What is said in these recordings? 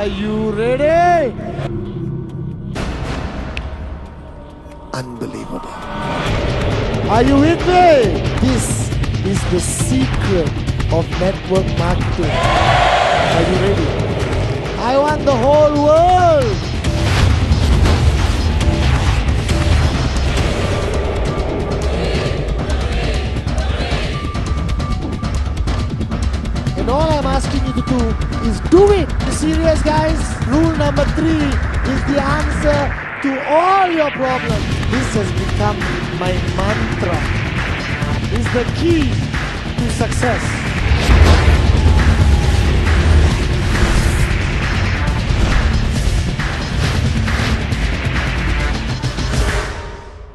you ready? Unbelievable. Are you with me? This is the secret of network marketing. Are you ready? I want the whole world. And all I'm asking you to do is do it. You serious, guys? Rule number 3 is the answer to all your problems. This has become my mantra. It's the key to success.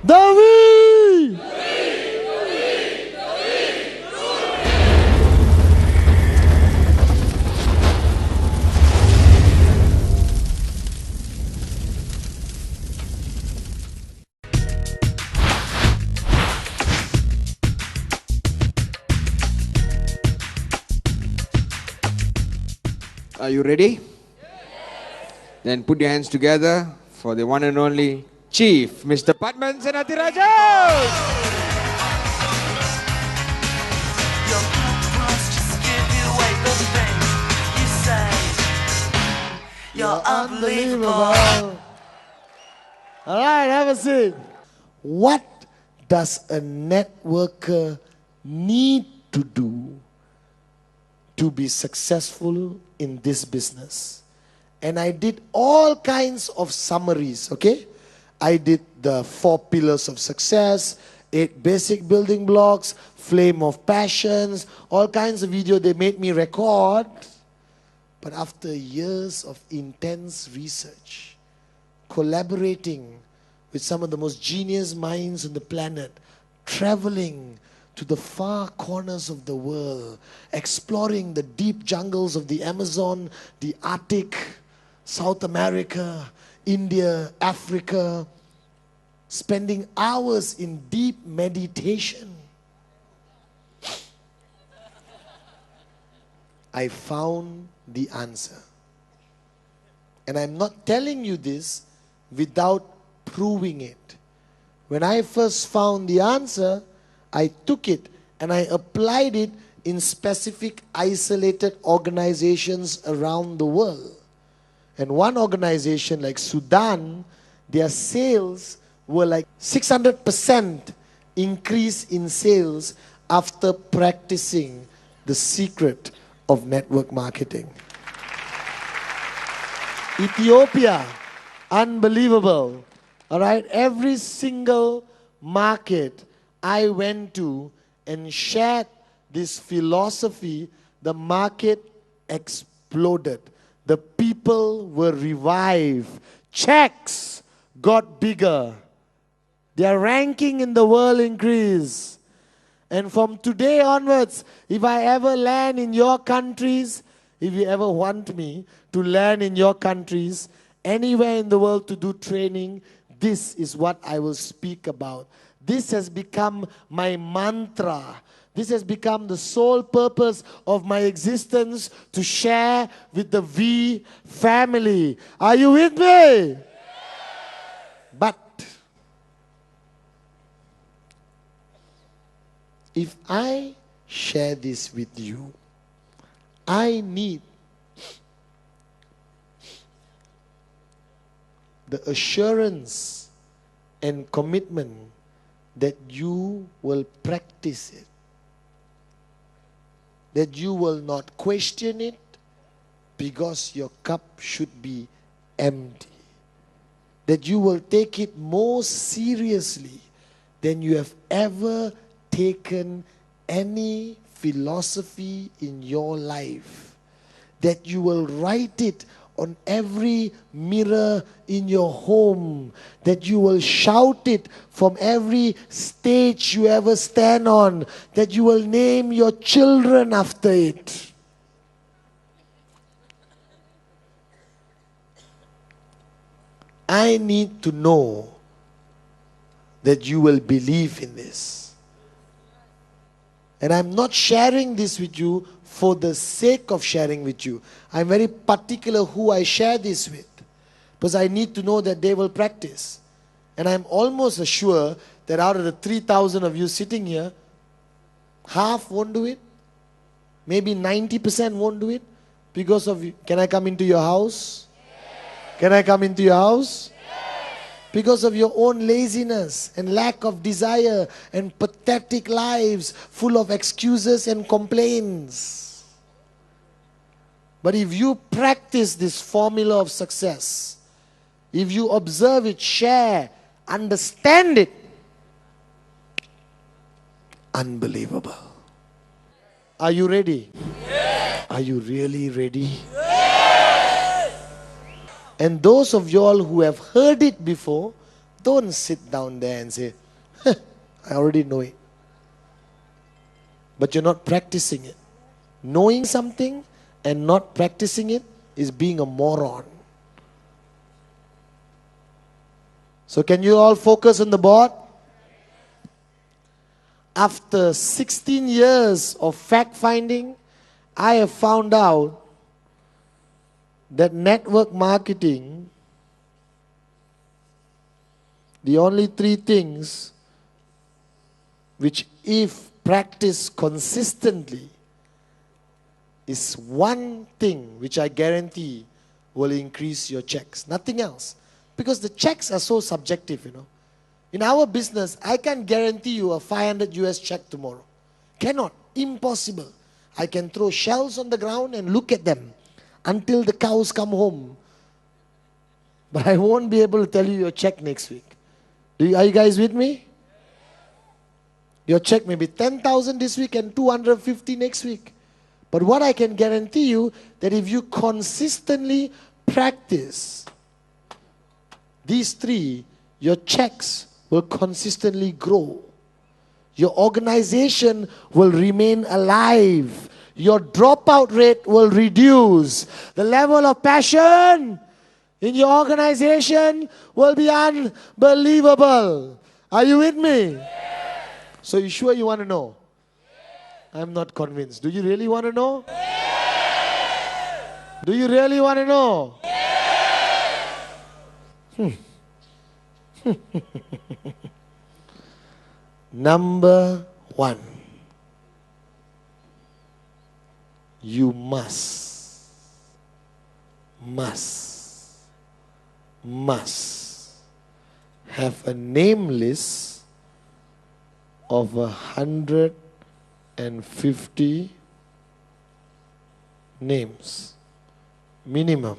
The we! Are you ready? Then put your hands together for the one and only Chief, Mr. Padman Senatiraja. Your goosebumps just give you away the things you say. You're unbelievable. Alright, have a seat. What does a networker need to do to be successful in this business? And I did all kinds of summaries, okay? I did the 4 pillars of success, 8 basic building blocks, flame of passions, all kinds of video they made me record. But after years of intense research, collaborating with some of the most genius minds on the planet, traveling to the far corners of the world, exploring the deep jungles of the Amazon, the Arctic, South America, India, Africa, spending hours in deep meditation, I found the answer. And I'm not telling you this without proving it. When I first found the answer, I took it and I applied it in specific isolated organizations around the world. And one organization like Sudan, their sales were like 600% increase in sales after practicing the secret of network marketing. Ethiopia, unbelievable. All right, every single market I went to and shared this philosophy, the market exploded. The people were revived. Checks got bigger. Their ranking in the world increased. And from today onwards, if I ever land in your countries, if you ever want me to land in your countries, anywhere in the world to do training, this is what I will speak about. This has become my mantra. This has become the sole purpose of my existence, to share with the V family. Are you with me? But if I share this with you, I need the assurance and commitment that you will practice it, that you will not question it, because your cup should be empty, that you will take it more seriously than you have ever taken any philosophy in your life, that you will write it on every mirror in your home, that you will shout it from every stage you ever stand on, that you will name your children after it. I need to know that you will believe in this. And I'm not sharing this with you for the sake of sharing with you. I'm very particular who I share this with, because I need to know that they will practice. And I'm almost sure that out of the 3,000 of you sitting here, half won't do it. Maybe 90% won't do it because of you. Can I come into your house? Yes. Can I come into your house? Yes. Because of your own laziness and lack of desire and pathetic lives full of excuses and complaints. But if you practice this formula of success, if you observe it, share, understand it, unbelievable. Are you ready? Yes. Are you really ready? Yes. And those of you all who have heard it before, don't sit down there and say, I already know it. But you're not practicing it. Knowing something and not practicing it is being a moron. So can you all focus on the board? After 16 years of fact-finding, I have found out that network marketing, the only three things which, if practiced consistently, is one thing which I guarantee will increase your checks. Nothing else. Because the checks are so subjective, you know. In our business, I can't guarantee you a 500 US check tomorrow. Cannot. Impossible. I can throw shells on the ground and look at them until the cows come home. But I won't be able to tell you your check next week. Are you guys with me? Your check may be 10,000 this week and 250 next week. But what I can guarantee you, that if you consistently practice these three, your checks will consistently grow. Your organization will remain alive. Your dropout rate will reduce. The level of passion in your organization will be unbelievable. Are you with me? Yes. So you sure you want to know? Yes. I'm not convinced. Do you really want to know? Yes. Do you really want to know? Yes. Number one, you must have a name list of 150 names minimum.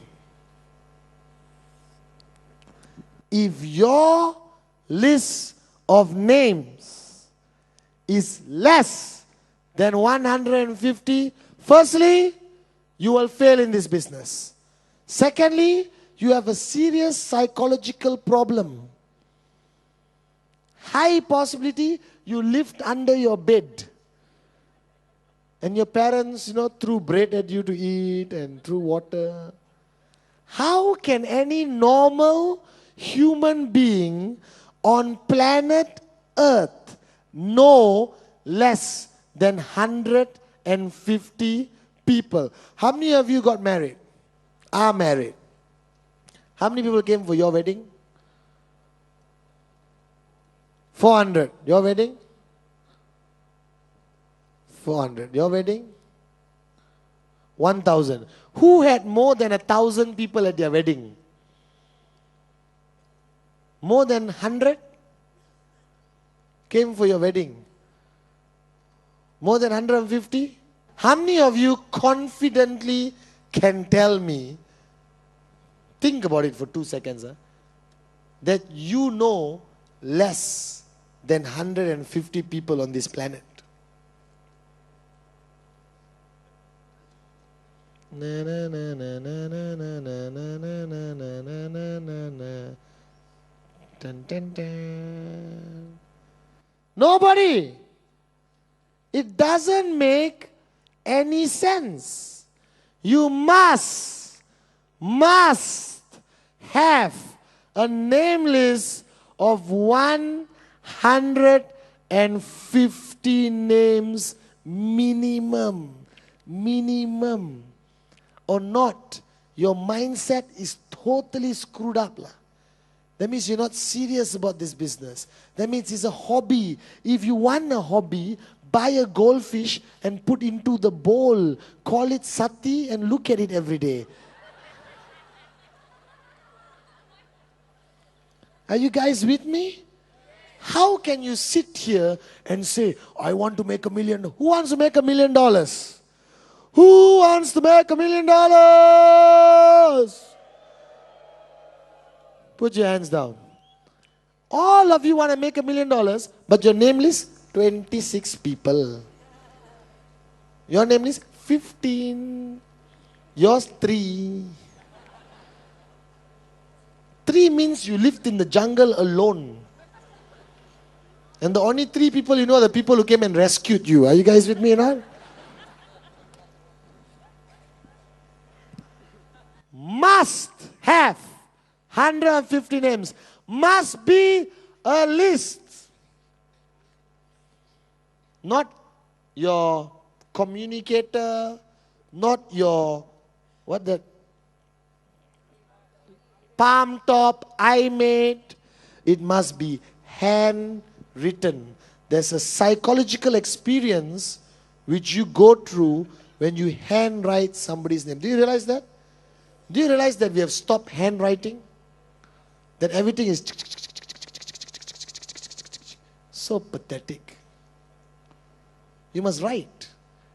If your list of names is less than 150, firstly, you will fail in this business. Secondly, you have a serious psychological problem. High possibility you lived under your bed. And your parents, threw bread at you to eat and threw water. How can any normal human being on planet Earth know less than 150 people? How many of you got married? Are married? How many people came for your wedding? 400. Your wedding? 400. Your wedding? 1,000. Who had more than 1,000 people at their wedding? More than 100 came for your wedding. More than 150? How many of you confidently can tell me, think about it for 2 seconds, that you know less than 150 people on this planet? Na na na na na na na na na na na na na na. Dun, dun, dun. Nobody. It doesn't make any sense. You must have a name list of 150 names minimum. Minimum. Or not, your mindset is totally screwed up. That means you're not serious about this business. That means it's a hobby. If you want a hobby, buy a goldfish and put into the bowl. Call it sati and look at it every day. Are you guys with me? How can you sit here and say, I want to make $1 million? Who wants to make $1 million? Who wants to make $1 million? Put your hands down. All of you want to make $1 million, but your name list, 26 people. Your name list, 15. Yours, 3. 3 means you lived in the jungle alone. And the only 3 people you know are the people who came and rescued you. Are you guys with me now? Must have 150 names. Must be a list. Not your communicator, not your, what that? Palm top, iMate. It must be handwritten. There's a psychological experience which you go through when you handwrite somebody's name. Do you realize that? Do you realize that we have stopped handwriting? That everything is so pathetic. You must write.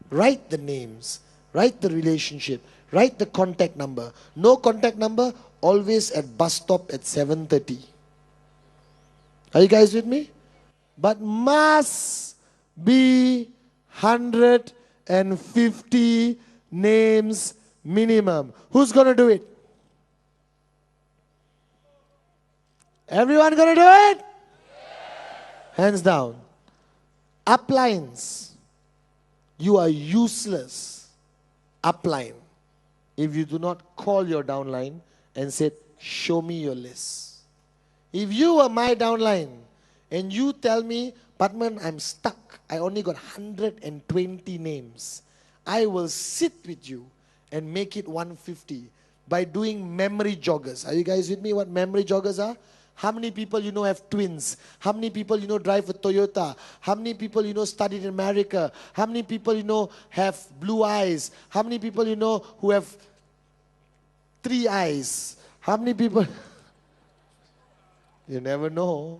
Write the names. Write the relationship. Write the contact number. No contact number, always at bus stop at 7:30. Are you guys with me? But must be 150 names minimum. Who's going to do it? Everyone going to do it? Hands down. Uplines. You are useless. Upline. If you do not call your downline and say, show me your list. If you were my downline and you tell me, Padman, I'm stuck. I only got 120 names. I will sit with you and make it 150 by doing memory joggers. Are you guys with me what memory joggers are? How many people you know have twins? How many people you know drive a Toyota? How many people you know studied in America? How many people you know have blue eyes? How many people you know who have 3 eyes? How many people? You never know.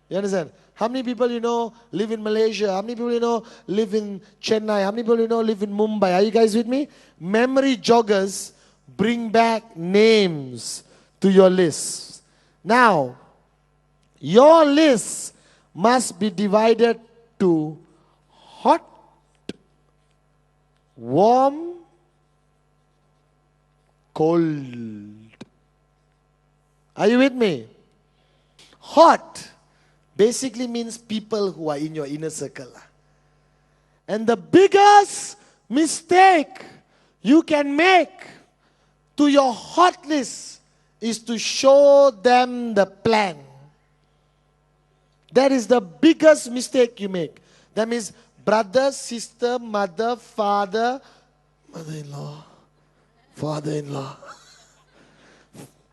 You understand? How many people you know live in Malaysia? How many people you know live in Chennai? How many people you know live in Mumbai? Are you guys with me? Memory joggers bring back names to your list. Now, your list must be divided to hot, warm, cold. Are you with me? Hot basically means people who are in your inner circle. And the biggest mistake you can make to your hot list is to show them the plan. That is the biggest mistake you make. That means brother, sister, mother, father, mother-in-law, father-in-law,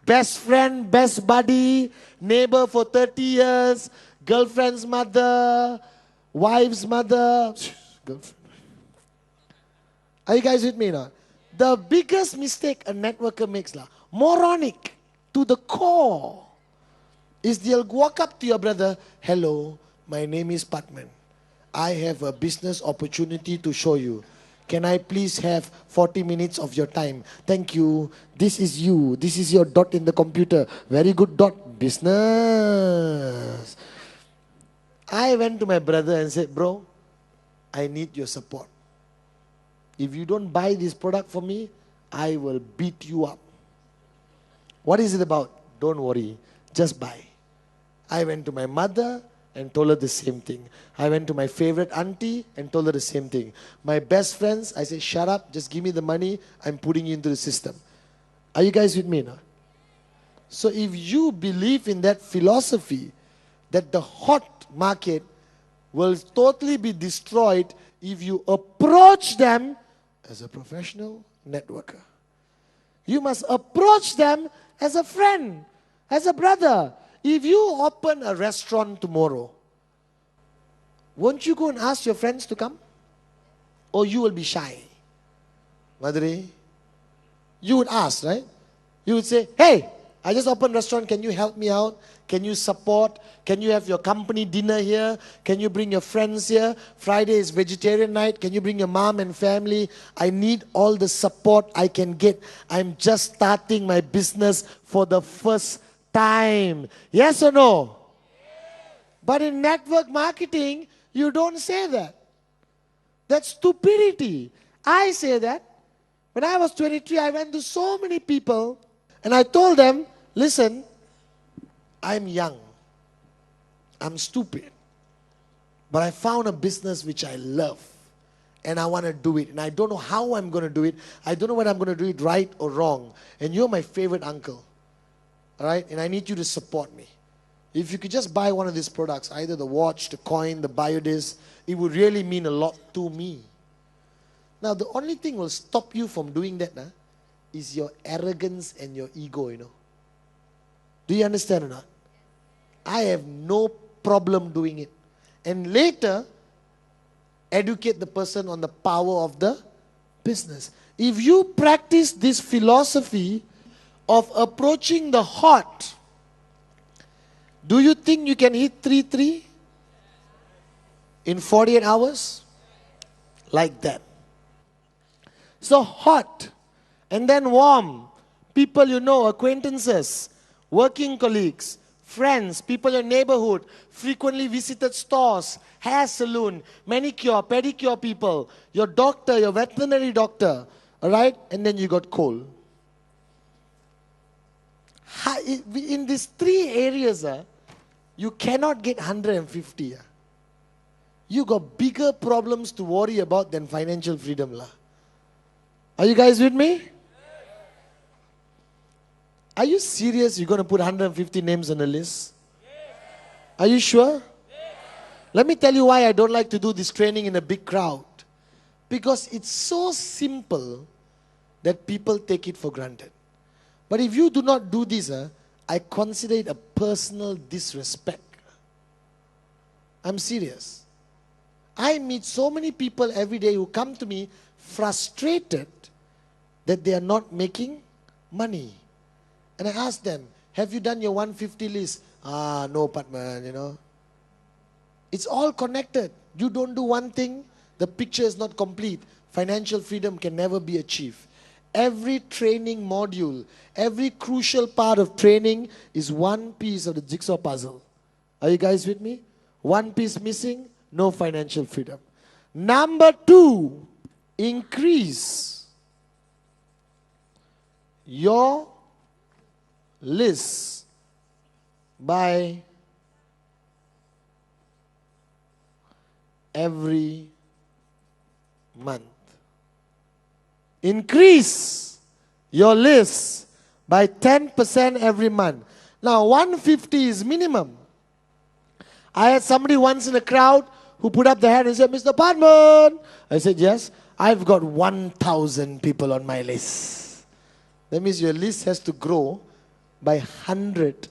best friend, best buddy, neighbor for 30 years, girlfriend's mother, wife's mother. Girlfriend. Are you guys with me now? The biggest mistake a networker makes, moronic to the core, is they'll walk up to your brother, hello, my name is Patman. I have a business opportunity to show you. Can I please have 40 minutes of your time? Thank you. This is you. This is your dot in the computer. Very good dot. Business. I went to my brother and said, bro, I need your support. If you don't buy this product for me, I will beat you up. What is it about? Don't worry. Just buy. I went to my mother and told her the same thing. I went to my favorite auntie and told her the same thing. My best friends, I said, shut up, just give me the money, I'm putting you into the system. Are you guys with me now? So if you believe in that philosophy, that the hot market will totally be destroyed if you approach them as a professional networker. You must approach them as a friend, as a brother. If you open a restaurant tomorrow, won't you go and ask your friends to come? Or you will be shy? Madhuri, you would ask, right? You would say, hey, I just opened a restaurant, can you help me out? Can you support? Can you have your company dinner here? Can you bring your friends here? Friday is vegetarian night. Can you bring your mom and family? I need all the support I can get. I'm just starting my business for the first time. Yes or no? But in network marketing, you don't say that. That's stupidity. I say that. When I was 23, I went to so many people and I told them, listen, I'm young. I'm stupid. But I found a business which I love. And I want to do it. And I don't know how I'm going to do it. I don't know whether I'm going to do it right or wrong. And you're my favorite uncle. All right? And I need you to support me. If you could just buy one of these products, either the watch, the coin, the biodisc, it would really mean a lot to me. Now, the only thing will stop you from doing that is your arrogance and your ego, you know. Do you understand or not? I have no problem doing it. And later, educate the person on the power of the business. If you practice this philosophy of approaching the hot, do you think you can hit 3-3 in 48 hours? Like that. So hot, and then warm. People you know, acquaintances, working colleagues, friends, people in your neighborhood, frequently visited stores, hair salon, manicure, pedicure people, your doctor, your veterinary doctor, all right? And then you got cold. In these three areas, you cannot get 150. You got bigger problems to worry about than financial freedom. Are you guys with me? Are you serious you're going to put 150 names on the list? Are you sure? Let me tell you why I don't like to do this training in a big crowd. Because it's so simple that people take it for granted. But if you do not do this, I consider it a personal disrespect. I'm serious. I meet so many people every day who come to me frustrated that they are not making money. And I ask them, have you done your 150 list? No, Padman, you know. It's all connected. You don't do one thing, the picture is not complete. Financial freedom can never be achieved. Every training module, every crucial part of training is one piece of the jigsaw puzzle. Are you guys with me? One piece missing, no financial freedom. Number 2, increase your list by every month. Increase your list by 10% every month. Now, 150 is minimum. I had somebody once in a crowd who put up their hand and said, Mr. Padman. I said, yes, I've got 1,000 people on my list. That means your list has to grow by 100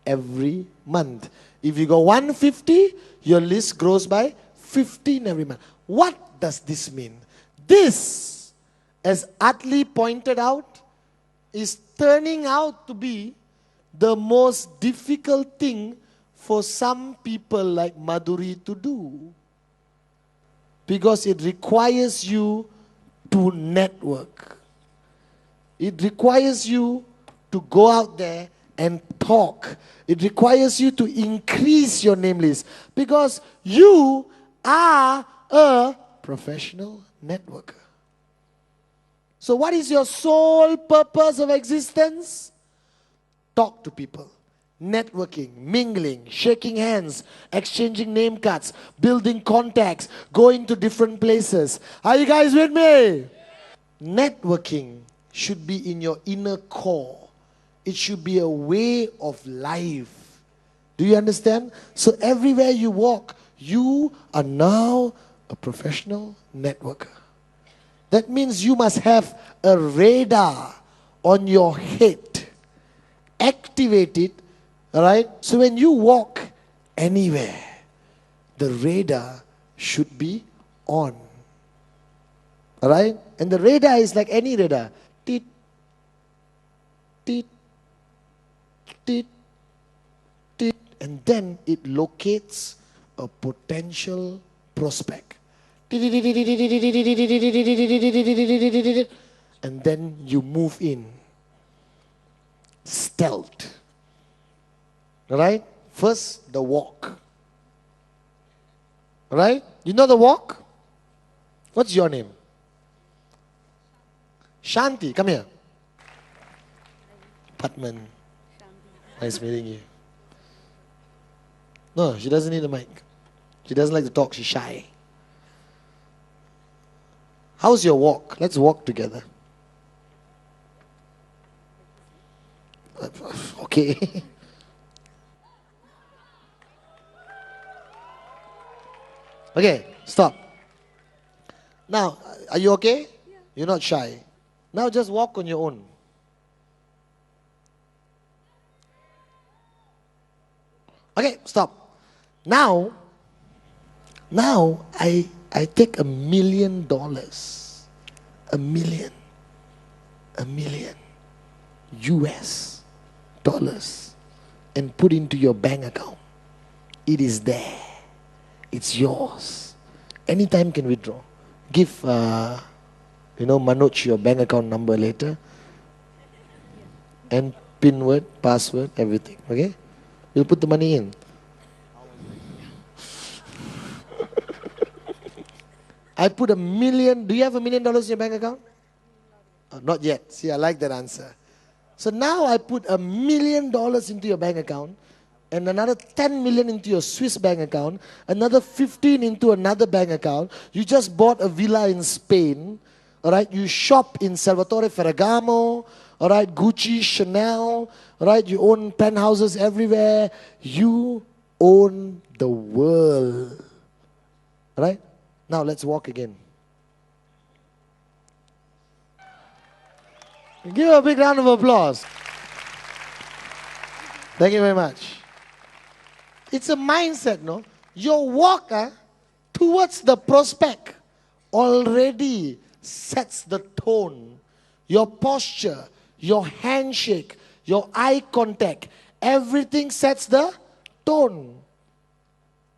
every month. If you go 150, your list grows by 15 every month. What does this mean? This, as Atlee pointed out, is turning out to be the most difficult thing for some people like Madhuri to do. Because it requires you to network. It requires you to go out there and talk. It requires you to increase your name list. Because you are a professional networker. So what is your sole purpose of existence? Talk to people. Networking, mingling, shaking hands, exchanging name cards, building contacts, going to different places. Are you guys with me? Networking should be in your inner core. It should be a way of life. Do you understand? So everywhere you walk, you are now a professional networker. That means you must have a radar on your head. Activate it, all right? So when you walk anywhere, the radar should be on. All right? And the radar is like any radar. Teet, teet, teet, teet. And then it locates a potential prospect. And then you move in. Stealth. All right? First, the walk. All right? You know the walk? What's your name? Shanti, come here. Patman. Nice meeting you. No, she doesn't need a mic. She doesn't like to talk, she's shy. How's your walk? Let's walk together. Okay. Okay, stop. Now, are you okay? Yeah. You're not shy. Now just walk on your own. Okay, stop. Now I take $1 million. $1 million. $1 million. US dollars. And put into your bank account. It is there. It's yours. Anytime can withdraw. Give, Manoj your bank account number later. And PIN word, password, everything. Okay? We'll put the money in. I put $1 million. Do you have $1 million in your bank account? Oh, not yet. See, I like that answer. So now I put $1 million into your bank account, and another 10 million into your Swiss bank account, another 15 into another bank account. You just bought a villa in Spain, all right? You shop in Salvatore Ferragamo, all right? Gucci, Chanel, all right? You own penthouses everywhere. You own the world, all right? Now let's walk again. Give a big round of applause. Thank you very much. It's a mindset, no? Your walk towards the prospect already sets the tone. Your posture, your handshake, your eye contact, everything sets the tone.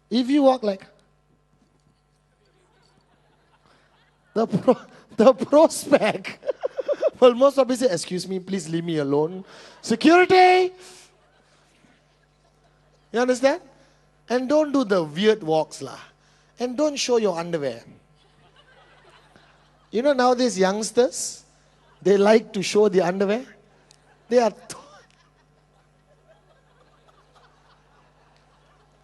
If you walk like the prospect, well, most of us say, excuse me, please leave me alone. Security! You understand? And don't do the weird walks lah. And don't show your underwear. You know nowadays youngsters, they like to show the underwear. They are...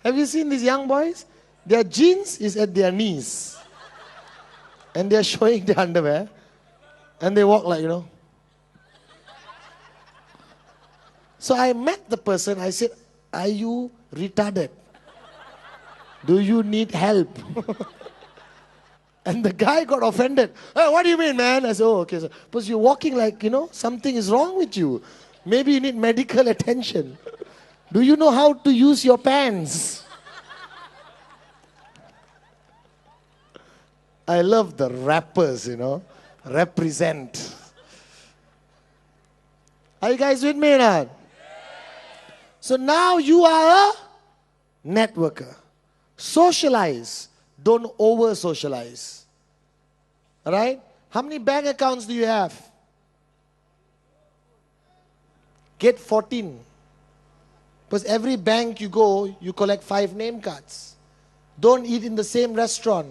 Have you seen these young boys? Their jeans is at their knees. And they are showing the underwear. And they walk like, So I met the person, I said, are you retarded? Do you need help? And the guy got offended. Hey, what do you mean, man? I said, oh, okay. So, because you're walking like, something is wrong with you. Maybe you need medical attention. Do you know how to use your pants? I love the rappers, represent. Are you guys with me now? So now you are a networker. Socialize. Don't over-socialize. Alright? How many bank accounts do you have? Get 14. Because every bank you go, you collect 5 name cards. Don't eat in the same restaurant.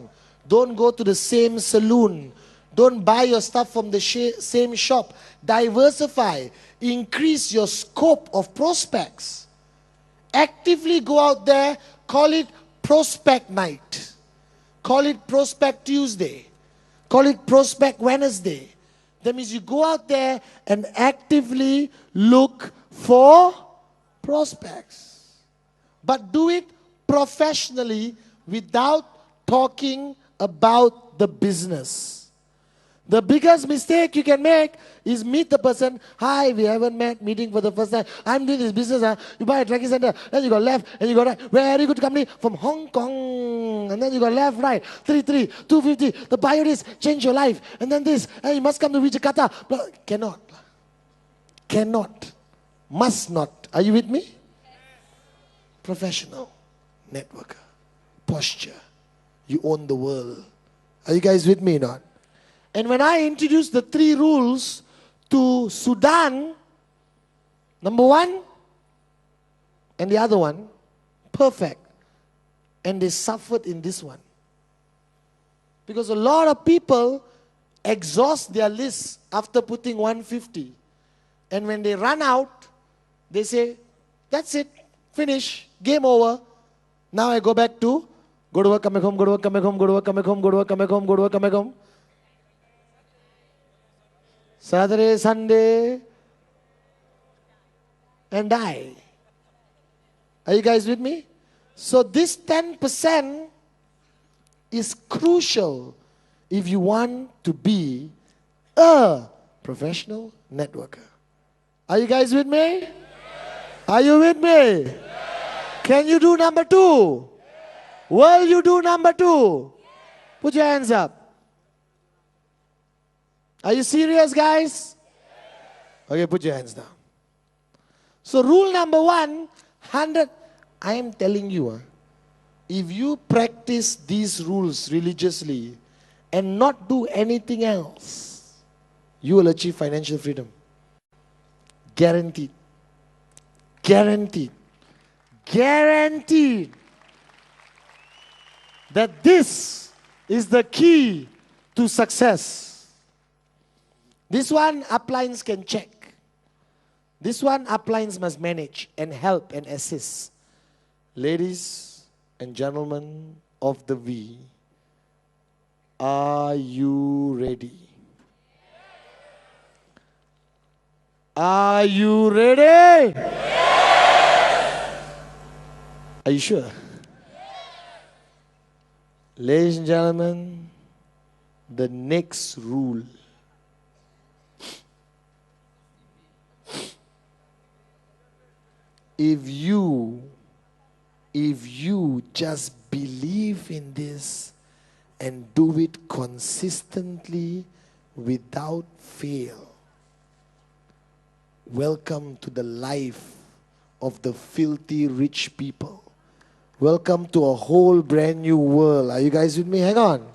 Don't go to the same saloon. Don't buy your stuff from the same shop. Diversify. Increase your scope of prospects. Actively go out there. Call it Prospect Night. Call it Prospect Tuesday. Call it Prospect Wednesday. That means you go out there and actively look for prospects. But do it professionally without talking about the business. The biggest mistake you can make is meet the person. Hi, we haven't met, meeting for the first time. I'm doing this business. You buy a tracking center, then you go left, and you go right. Very good company from Hong Kong. And then you go left, right. 33, 250. The bio this, change your life. And then this, and you must come to Jakarta. But cannot. Cannot. Must not. Are you with me? Professional. Networker. Posture. You own the world. Are you guys with me or not? And when I introduced the 3 rules to Sudan, number 1 and the other one, perfect. And they suffered in this one. Because a lot of people exhaust their list after putting 150. And when they run out, they say, that's it, finish, game over. Now I go back to go to work, come back home, go to work, come back home, go to work, come back home, go to work, come back home, go to work, come back home. Saturday, Sunday, and die. Are you guys with me? So this 10% is crucial if you want to be a professional networker. Are you guys with me? Yes. Are you with me? Yes. Can you do number 2? Yes. Will you do number 2? Yes. Put your hands up. Are you serious, guys? Okay, put your hands down. So rule number 1, 100. I am telling you, if you practice these rules religiously and not do anything else, you will achieve financial freedom. Guaranteed. Guaranteed. Guaranteed. That this is the key to success. This one, uplines can check. This one, uplines must manage and help and assist. Ladies and gentlemen of the V, are you ready? Are you ready? Yes. Are you sure? Yes. Ladies and gentlemen, the next rule. If you just believe in this and do it consistently without fail, welcome to the life of the filthy rich people. Welcome to a whole brand new world. Are you guys with me? Hang on.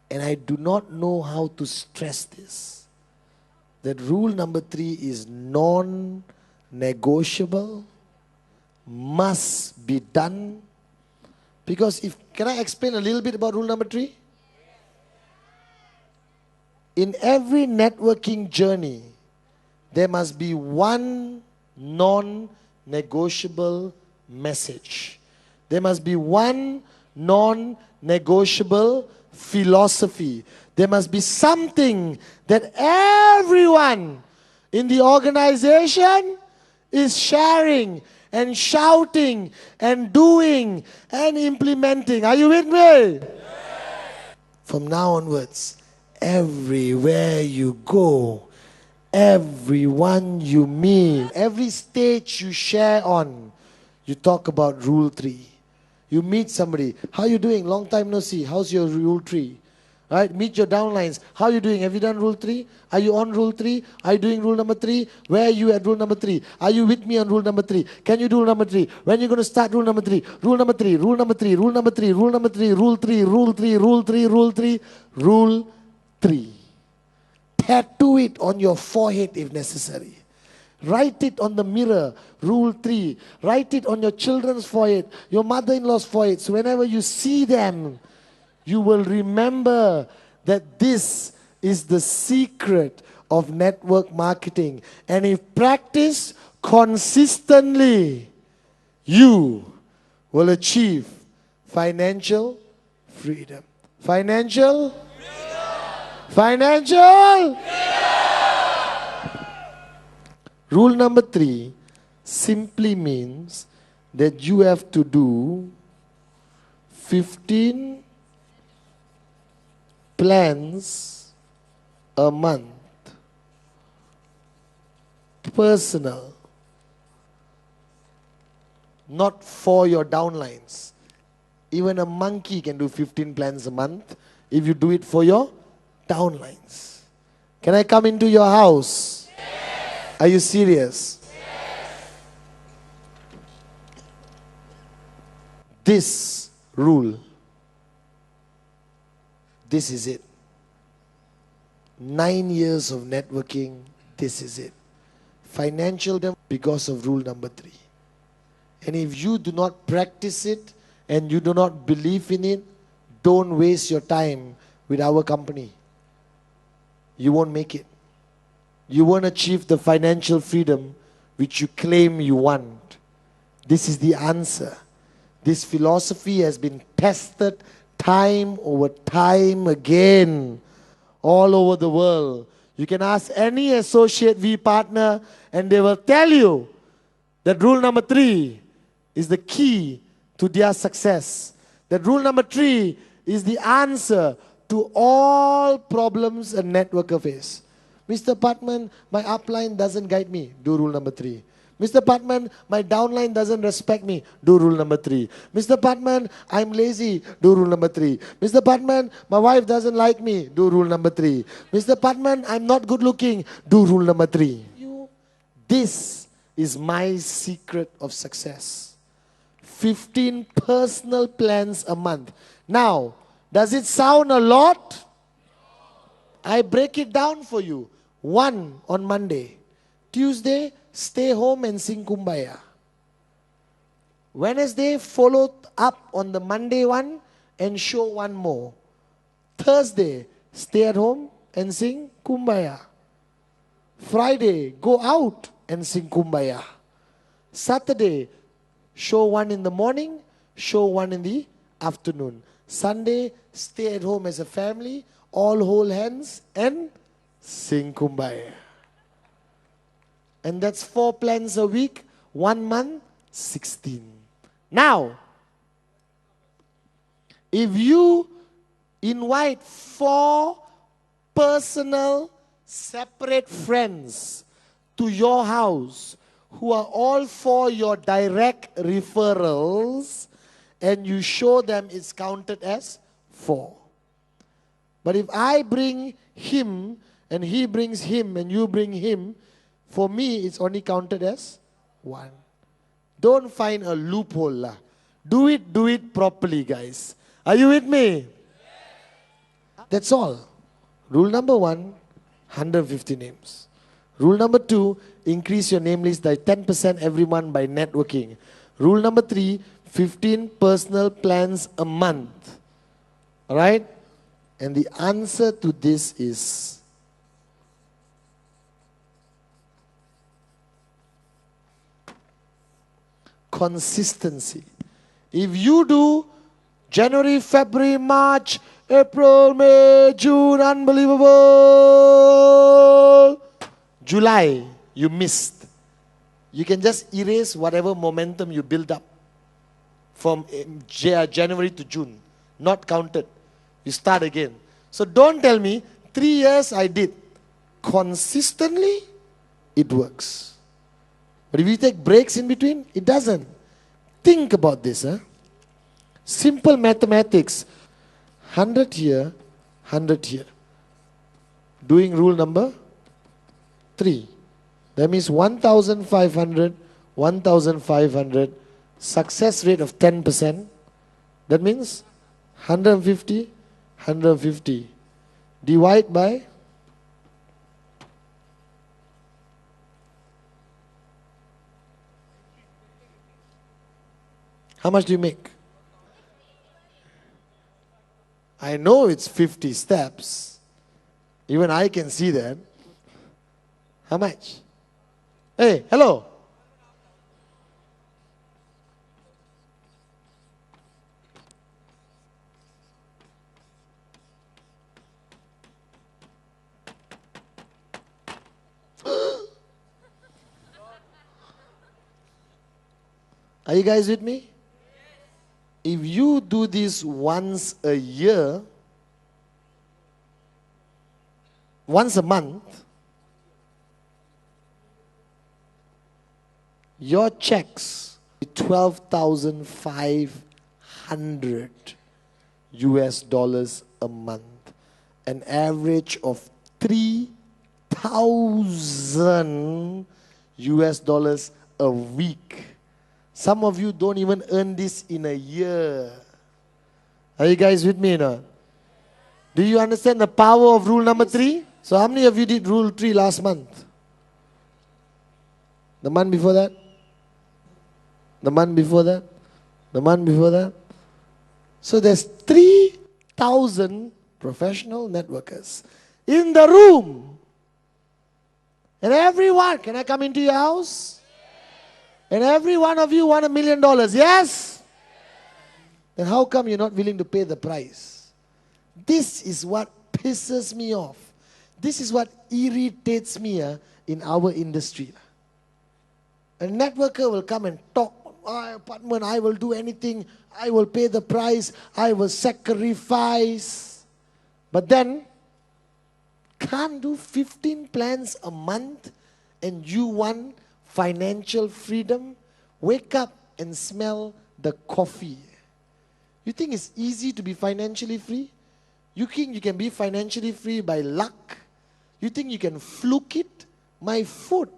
And I do not know how to stress this. That rule number 3 is non-negotiable, must be done. Because can I explain a little bit about rule number 3? In every networking journey, there must be one non-negotiable message. There must be one non-negotiable philosophy. There must be something that everyone in the organization is sharing and shouting and doing and implementing. Are you with me? Yes. From now onwards, everywhere you go, everyone you meet, every stage you share on, you talk about Rule 3. You meet somebody, how you doing? Long time no see. How's your Rule 3? Right? Meet your downlines. How are you doing? Have you done Rule 3? Are you on Rule 3? Are you doing Rule number 3? Where are you at Rule number 3? Are you with me on Rule number 3? Can you do Rule number 3? When are you going to start Rule number 3? Rule number 3, Rule number 3, Rule number 3, Rule number 3, Rule 3, Rule 3, Rule 3, Rule 3, Rule 3. Tattoo it on your forehead if necessary. Write it on the mirror, Rule 3. Write it on your children's forehead, your mother-in-law's forehead. So whenever you see them, you will remember that this is the secret of network marketing. And if practiced consistently, you will achieve financial freedom. Financial freedom. Financial freedom. Rule number 3 simply means that you have to do 15 plans a month. Personal. Not for your downlines. Even a monkey can do 15 plans a month if you do it for your downlines. Can I come into your house? Yes. Are you serious? Yes. This rule, this is it. 9 years of networking, this is it. Financial because of rule number 3. And if you do not practice it and you do not believe in it, don't waste your time with our company. You won't make it. You won't achieve the financial freedom which you claim you want. This is the answer. This philosophy has been tested time over time again all over the world. You can ask any associate V partner and they will tell you that rule number 3 is the key to their success. That rule number 3 is the answer to all problems a networker face. Mr. Patman, my upline doesn't guide me. Do rule number 3. Mr. Patman, my downline doesn't respect me. Do rule number 3. Mr. Patman, I'm lazy. Do rule number 3. Mr. Patman, my wife doesn't like me. Do rule number 3. Mr. Patman, I'm not good looking. Do rule number 3. This is my secret of success. 15 personal plans a month. Now, does it sound a lot? I break it down for you. 1 on Monday. Tuesday, stay home and sing Kumbaya. Wednesday, follow up on the Monday one and show one more. Thursday, stay at home and sing Kumbaya. Friday, go out and sing Kumbaya. Saturday, show one in the morning, show one in the afternoon. Sunday, stay at home as a family, all hold hands and sing Kumbaya. And that's 4 plans a week, 1 month, 16. Now, if you invite 4 personal, separate friends to your house who are all for your direct referrals and you show them it's counted as 4. But if I bring him and he brings him and you bring him, for me it's only counted as 1. Don't find a loophole lah. Do it properly, guys. Are you with me? That's all. Rule number 1, 150 names. Rule number 2, increase your name list by 10% every month by networking. Rule number 3, 15 personal plans a month. Alright? And the answer to this is consistency. If you do January, February, March, April, May, June, unbelievable. July, you missed. You can just erase whatever momentum you build up from January to June. Not counted. You start again. So don't tell me, 3 years I did. Consistently, it works. But if you take breaks in between, it doesn't. Think about this. Simple mathematics. 100 here, 100 here. Doing rule number 3. That means 1,500, 1,500. Success rate of 10%. That means 150, 150. Divide by how much do you make? I know it's 50 steps. Even I can see that. How much? Hey, hello. Are you guys with me? If if you do this once a year, once a month, your checks, 12,500 US dollars a month, an average of 3,000 US dollars a week. Some of you don't even earn this in a year. Are you guys with me now? Do you understand the power of rule number 3? So how many of you did rule 3 last month? The month before that? The month before that? The month before that? So there's 3,000 professional networkers in the room. And everyone, can I come into your house? And every one of you want $1 million, yes? Then how come you're not willing to pay the price? This is what pisses me off. This is what irritates me in our industry. A networker will come and talk. Apartment, I will do anything. I will pay the price. I will sacrifice. But then, can't do 15 plans a month and you want financial freedom? Wake up and smell the coffee. You think it's easy to be financially free? You think you can be financially free by luck? You think you can fluke it? My foot.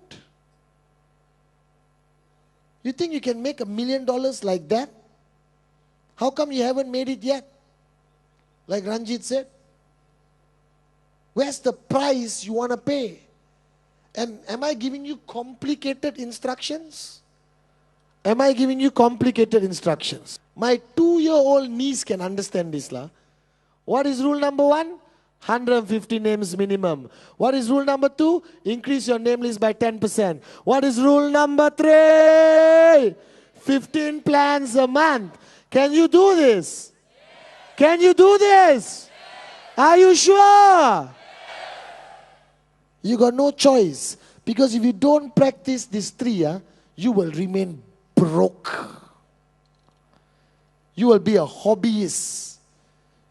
You think you can make $1 million like that? How come you haven't made it yet? Like Ranjit said. Where's the price you want to pay? And am I giving you complicated instructions? Am I giving you complicated instructions? My 2-year-old niece can understand this. What is rule number 1? 150 names minimum. What is rule number 2? Increase your name list by 10%. What is rule number 3? 15 plans a month. Can you do this? Can you do this? Are you sure? You got no choice. Because if you don't practice these 3, you will remain broke. You will be a hobbyist.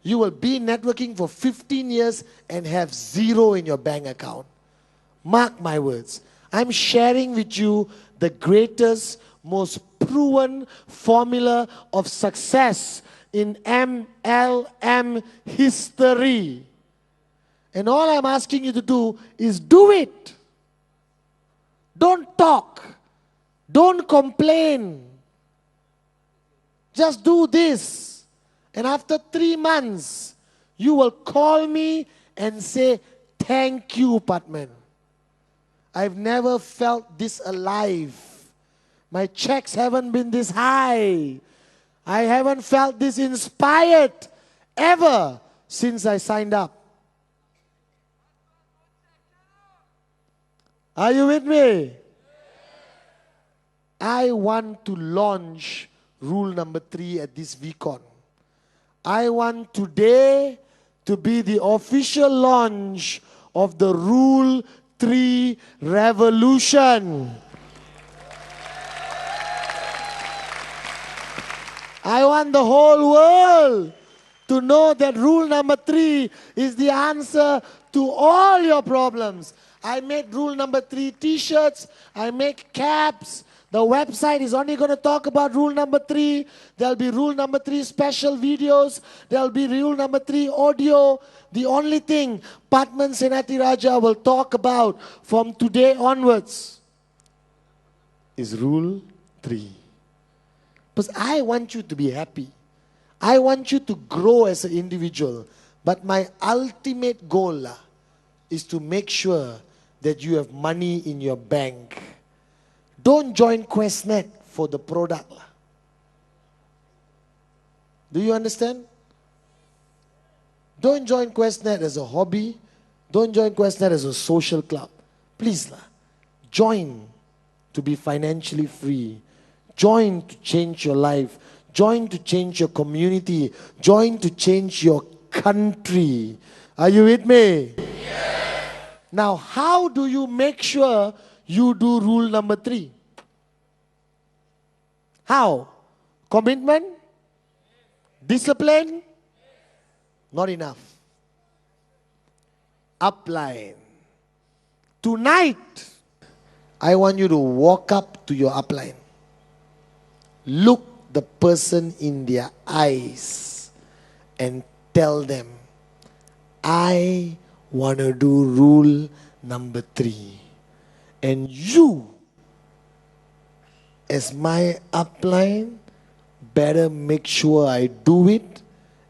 You will be networking for 15 years and have 0 in your bank account. Mark my words. I'm sharing with you the greatest, most proven formula of success in MLM history. And all I'm asking you to do is do it. Don't talk. Don't complain. Just do this. And after 3 months, you will call me and say, thank you, Patman. I've never felt this alive. My checks haven't been this high. I haven't felt this inspired ever since I signed up. Are you with me? I want to launch rule number 3 at this VCon. I want today to be the official launch of the Rule 3 revolution. I want the whole world to know that rule number 3 is the answer to all your problems. I made rule number 3 t-shirts. I make caps. The website is only going to talk about rule number 3. There'll be rule number 3 special videos. There'll be rule number 3 audio. The only thing Patman Senati Raja will talk about from today onwards is rule 3. Because I want you to be happy. I want you to grow as an individual. But my ultimate goal is to make sure that you have money in your bank. Don't join QuestNet for the product. Do you understand? Don't join QuestNet as a hobby. Don't join QuestNet as a social club. Please, join to be financially free. Join to change your life. Join to change your community. Join to change your country. Are you with me? Yes. Now, how do you make sure you do rule number 3? How? Commitment? Discipline, not enough. Upline. Tonight, I want you to walk up to your upline. Look the person in their eyes and tell them, I want to do rule number 3. And you, as my upline, better make sure I do it.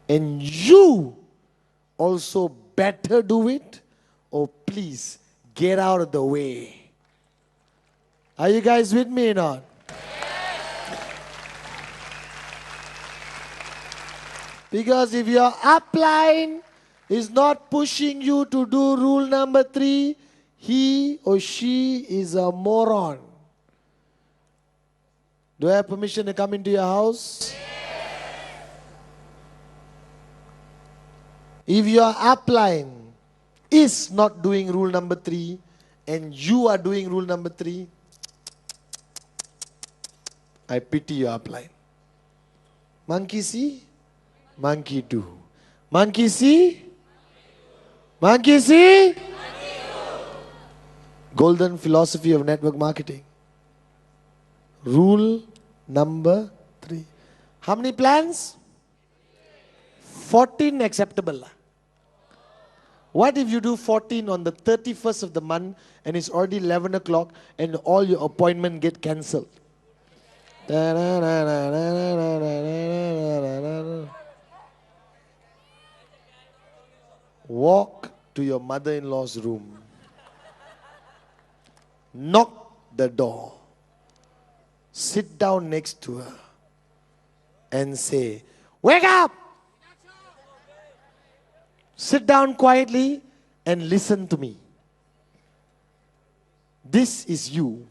And you also better do it. Or please get out of the way. Are you guys with me or not? Because if your upline is not pushing you to do rule number 3, he or she is a moron. Do I have permission to come into your house? If your upline is not doing rule number 3 and you are doing rule number 3, I pity your upline. Monkey see, monkey do. Monkey see, monkey see. Golden philosophy of network marketing. Rule number 3. How many plans? 14 acceptable. What if you do 14 on the 31st of the month and it's already 11 o'clock and all your appointments get cancelled? Walk to your mother-in-law's room. Knock the door. Sit down next to her and say, wake up! Sit down quietly and listen to me. This is you.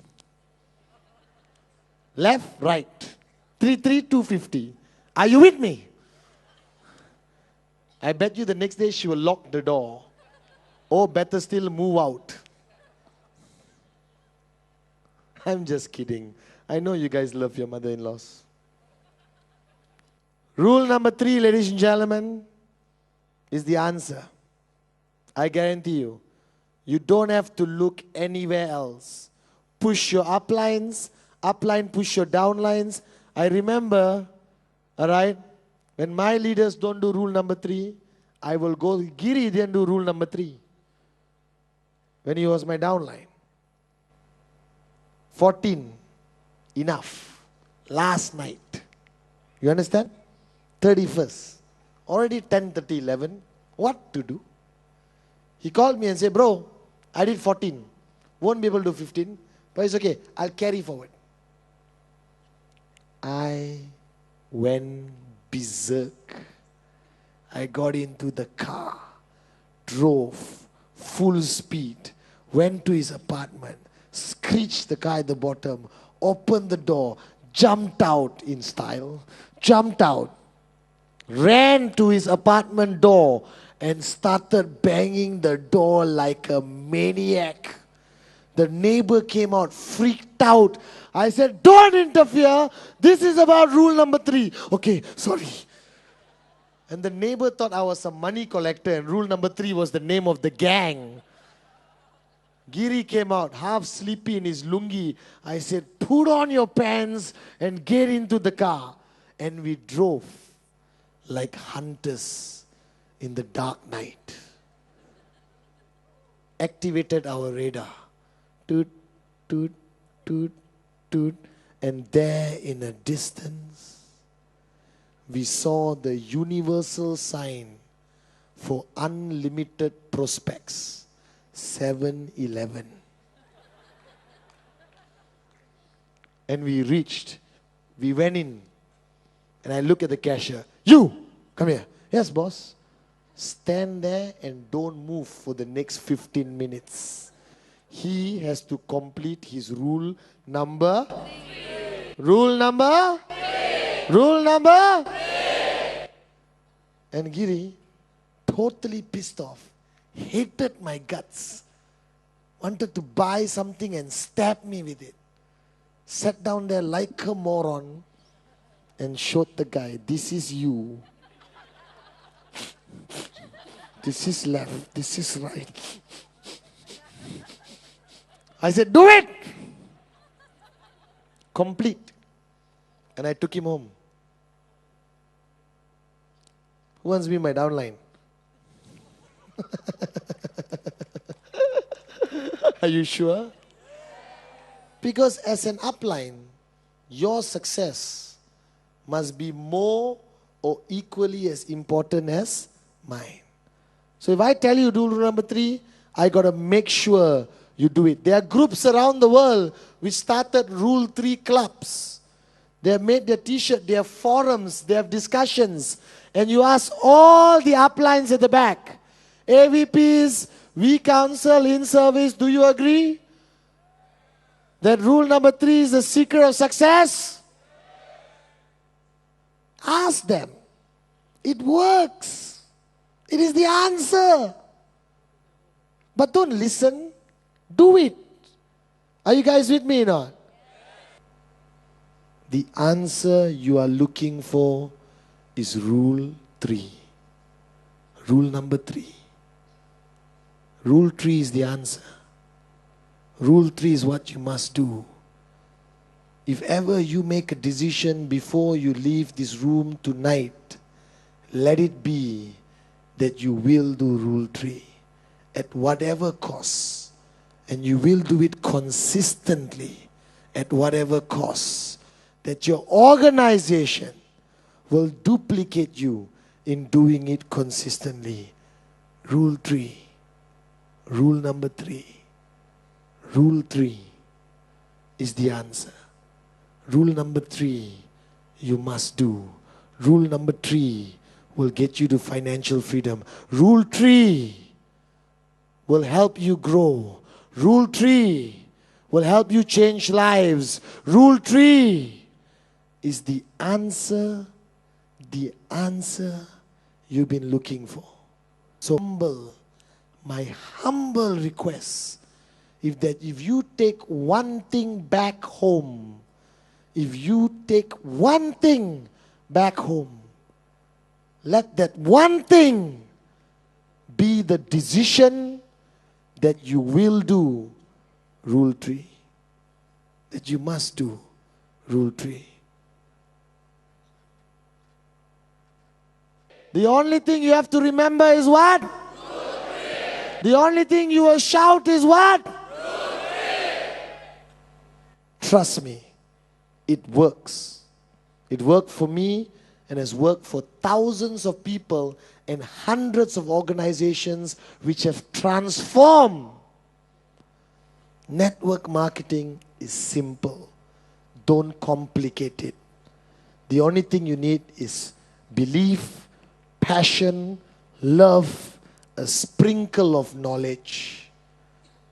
Left, right. 33250. Are you with me? I bet you the next day she will lock the door. Or better still, move out. I'm just kidding. I know you guys love your mother-in-laws. Rule number 3, ladies and gentlemen, is the answer. I guarantee you. You don't have to look anywhere else. Push your uplines, upline push your downlines. I remember, all right, when my leaders don't do rule number 3, I will go, Giri didn't do rule number 3 when he was my downline. 14, enough. Last night. You understand? 31st. Already 10:30, 11. What to do? He called me and said, bro, I did 14. Won't be able to do 15. But it's okay. I'll carry forward. I went berserk. I got into the car, drove full speed, went to his apartment, screeched the car at the bottom, opened the door, jumped out in style, jumped out, ran to his apartment door and started banging the door like a maniac. The neighbor came out, freaked out. I said, don't interfere. This is about rule number 3. Okay, sorry. And the neighbor thought I was a money collector and rule number 3 was the name of the gang. Giri came out, half sleepy in his lungi. I said, put on your pants and get into the car. And we drove like hunters in the dark night. Activated our radar. Toot, toot, toot, toot. And there in a distance, we saw the universal sign for unlimited prospects. 7-Eleven. And we reached. We went in. And I look at the cashier. You, come here. Yes, boss. Stand there and don't move for the next 15 minutes. He has to complete his rule number. Rule number. Rule number. And Giri, totally pissed off, hated my guts, wanted to buy something and stab me with it. Sat down there like a moron and showed the guy, this is you. This is left. This is right. I said, do it! Complete. And I took him home. Who wants to be my downline? Are you sure? Because as an upline, your success must be more or equally as important as mine. So if I tell you do rule number 3, I got to make sure you do it. There are groups around the world which started Rule 3 clubs. They have made their t-shirt, they have forums, they have discussions. And you ask all the uplines at the back, AVPs, we counsel in service, do you agree that rule number 3 is the secret of success? Ask them. It works. It is the answer. But don't listen. Do it. Are you guys with me or not? The answer you are looking for is rule 3. Rule number 3. Rule 3 is the answer. Rule 3 is what you must do. If ever you make a decision before you leave this room tonight, let it be that you will do Rule 3 at whatever cost. And you will do it consistently at whatever cost. That your organization will duplicate you in doing it consistently. Rule 3. Rule number 3. Rule 3 is the answer. Rule number 3 you must do. Rule number 3 will get you to financial freedom. Rule 3 will help you grow. Rule 3 will help you change lives. Rule 3 is the answer you've been looking for. So my humble request, if you take one thing back home, if you take one thing back home, let that one thing be the decision that you will do Rule 3. That you must do Rule 3. The only thing you have to remember is what? Rule 3. The only thing you will shout is what? Rule 3. Trust me, it works. It worked for me and has worked for thousands of people and hundreds of organizations which have transformed. Network marketing is simple. Don't complicate it. The only thing you need is belief, passion, love, a sprinkle of knowledge,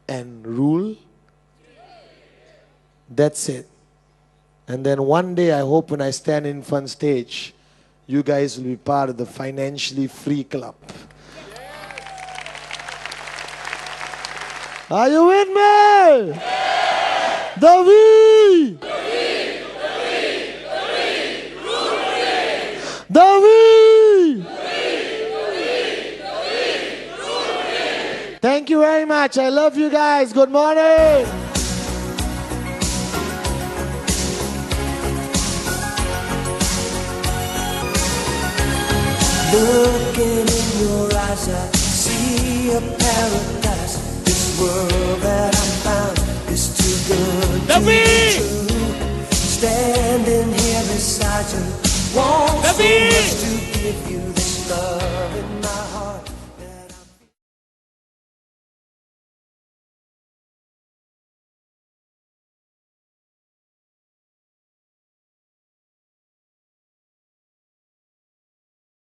and rule. That's it. And then one day, I hope when I stand in front stage, you guys will be part of the financially free club. Are you with me? Yeah. The we. The we. The we. The we. Rule 3. The we. The we. The we. The we. Rule 3. Thank you very much. I love you guys. Good morning. Looking in your eyes, I see a paradise. This world that I found is too good to be true. Standing here beside you, want so much to give you this love.